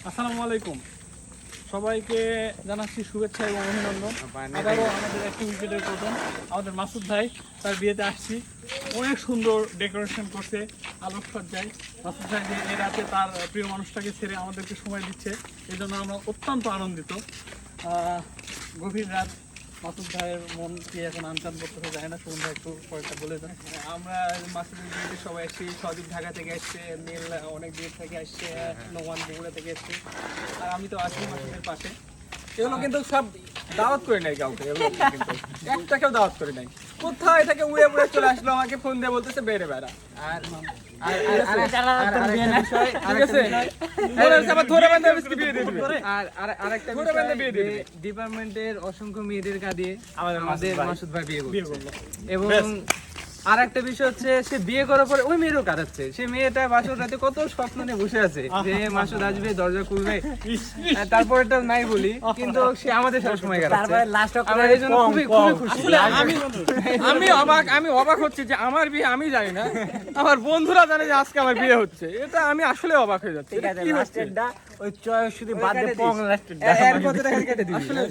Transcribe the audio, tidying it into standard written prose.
আসসালামু আলাইকুম, সবাইকে জানাচ্ছি শুভেচ্ছা এবং অভিনন্দন। আবারও আমাদের একটি উইকেটের প্রথম আমাদের মাসুদ ভাই, তার বিয়েতে আসছি। অনেক সুন্দর ডেকোরেশন করছে, আলোকসজ্জায়। মাসুদ ভাই যে এ রাতে তার প্রিয় মানুষটাকে ছেড়ে আমাদেরকে সময় দিচ্ছে, এই জন্য আমরা অত্যন্ত আনন্দিত। গভীর রাত, মাসুদ ভাইয়ের মন কি এখন আনচান করতে যায় না? সুমন ভাই একটু কয়েকটা বলে দেন। আমরা মাসুদের বিয়েতে সবাই এসেছি। সজীব ঢাকা থেকে এসছে, নীল অনেক দূর থেকে এসছে, নোমান বগুড়া থেকে এসছে, আর আমি তো আছি মাসুদের পাশে। এগুলো কিন্তু সব দাওয়াত করে নাই কাউকে, এগুলো কিন্তু একটাকেও দাওয়াত করে নাই। কোথায় থেকে উড়ে উড়ে চলে আসলো, আমাকে ফোন দিয়ে বলতেছে বেড়ে বেড়া। আর ডিপার্টমেন্টের অসংখ্য মেয়েদের কাঁদিয়ে আমাদের মাসুদ ভাই বিয়ে করলো। এবং আর একটা বিষয় হচ্ছে, সে বিয়ে করার পরে ওই মেয়েরও কাটাচ্ছে। সে মেয়েটা বাসর রাতে কত স্বপ্ন নিয়ে বসে আছে যে মাসুদ আসবে, দরজা খুলবে। তারপরে তো নাই বলি, কিন্তু সে আমাদের সবসময় কাটাচ্ছে। আমরা এই জন্য খুবই খুবই খুশি। আমি অবাক হচ্ছি যে আমার বিয়ে আমি জানি না, আমার বন্ধুরা জানে যে আজকে আমার বিয়ে হচ্ছে। এটা আমি আসলে অবাক হয়ে যাচ্ছি। কি হচ্ছে? ওই চয় শুধু বাদ দিয়ে পং লাস্টের এর কত টাকা কেটে দিবি? আসলে